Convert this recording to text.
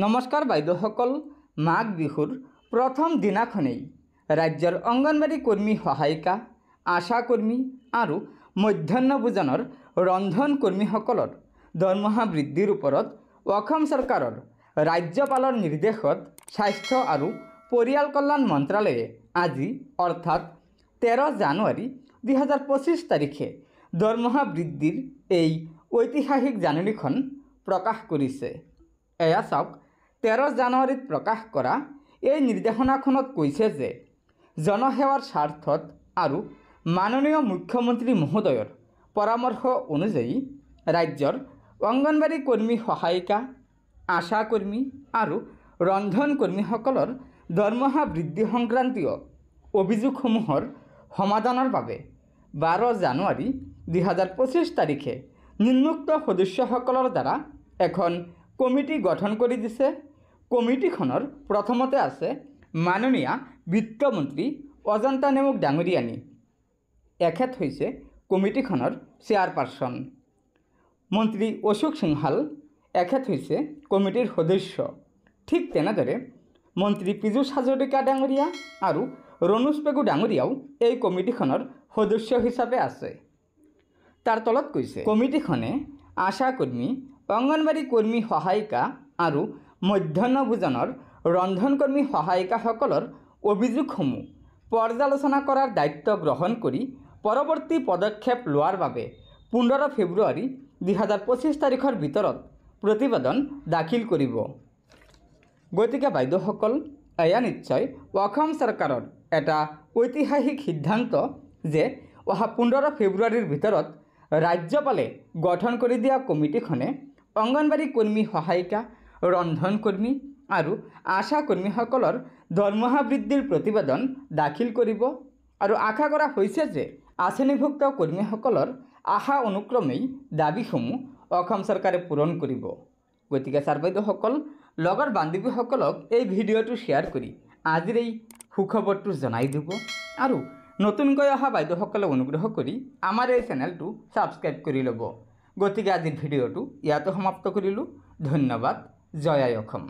নমস্কাৰ বাইদেউসকল, মাঘ বিহুৰ প্ৰথম দিনাখনেই ৰাজ্যৰ অংগনবাড়ী কৰ্মী সহায়িকা, আশা কৰ্মী আৰু মধ্যাহ্ন ভোজনৰ ৰন্ধন কৰ্মীসকলৰ দৰমহা বৃদ্ধিৰ ওপৰত অসম চৰকাৰৰ ৰাজ্যপালৰ নিৰ্দেশত স্বাস্থ্য আৰু পৰিয়াল কল্যাণ মন্ত্ৰালয়ে আজি অৰ্থাৎ 13 জানুৱাৰী 2025 তাৰিখে দৰমহা বৃদ্ধিৰ এই ঐতিহাসিক জাননীখন প্ৰকাশ কৰিছে। এয়া চাওক, 13 জানুৱাৰীত প্ৰকাশ কৰা এই নিৰ্দেশনাখনত কৈছে যে জনসেৱাৰ স্বাৰ্থত আৰু মাননীয় মুখ্যমন্ত্ৰী মহোদয়ৰ পৰামৰ্শ অনুযায়ী ৰাজ্যৰ অংগনবাড়ী কৰ্মী সহায়িকা, আশা কৰ্মী আৰু ৰন্ধন কৰ্মীসকলৰ দৰমহা বৃদ্ধি সংক্ৰান্তীয় অভিযোগসমূহৰ সমাধানৰ বাবে 12 জানুৱাৰী 2025 তাৰিখে নিম্নোক্ত সদস্যসকলৰ দ্বাৰা এখন কমিটি গঠন কৰি দিছে। কমিটিখনৰ প্ৰথমতে আছে মাননীয়া বিত্তমন্ত্ৰী অজন্তা নেওগ ডাঙৰীয়ানী। এখেত হৈছে কমিটিখনৰ চেয়াৰপাৰ্চন। মন্ত্ৰী অশোক সিংহাল এখেত হৈছে কমিটিৰ সদস্য। ঠিক তেনেদৰে মন্ত্ৰী পীযুষ হাজৰিকা ডাঙৰীয়া আৰু ৰণোজ পেগু ডাঙৰীয়াও এই কমিটিখনৰ সদস্য হিচাপে আছে। তাৰ তলত কৈছে কমিটিখনে আশা কৰ্মী, অংগনবাড়ী কৰ্মী সহায়িকা আৰু মধ্যাহ্ন ভোজনৰ ৰন্ধন কৰ্মী সহায়িকাসকলৰ অভিযোগসমূহ পৰ্যালোচনা কৰাৰ দায়িত্ব গ্ৰহণ কৰি পৰৱৰ্তী পদক্ষেপ লোৱাৰ বাবে 15 ফেব্ৰুৱাৰী 2025 তাৰিখৰ ভিতৰত প্ৰতিবেদন দাখিল কৰিব। গতিকে বাইদেউসকল, এয়া নিশ্চয় অসম চৰকাৰৰ এটা ঐতিহাসিক সিদ্ধান্ত যে অহা 15 ফেব্ৰুৱাৰীৰ ভিতৰত ৰাজ্যপালে গঠন কৰি দিয়া কমিটিখনে অংগনবাড়ী কৰ্মী সহায়িকা, ৰন্ধন কৰ্মী আৰু আশা কৰ্মীসকলৰ দৰমহা বৃদ্ধিৰ প্ৰতিবেদন দাখিল কৰিব আৰু আশা কৰা হৈছে যে আঁচনিভুক্ত কৰ্মীসকলৰ আশা অনুক্ৰমেই দাবীসমূহ অসম চৰকাৰে পূৰণ কৰিব। গতিকে ছাৰ বাইদেউসকল, লগৰ বান্ধৱীসকলক এই ভিডিঅ'টো শ্বেয়াৰ কৰি আজিৰ এই সুখবৰটো জনাই দিব আৰু নতুনকৈ অহা বাইদেউসকলে অনুগ্ৰহ কৰি আমাৰ এই চেনেলটো ছাবস্ক্ৰাইব কৰি ল'ব। গতিকে আজিৰ ভিডিঅ'টো ইয়াতে সমাপ্ত কৰিলোঁ। ধন্যবাদ। জয় আই অসম।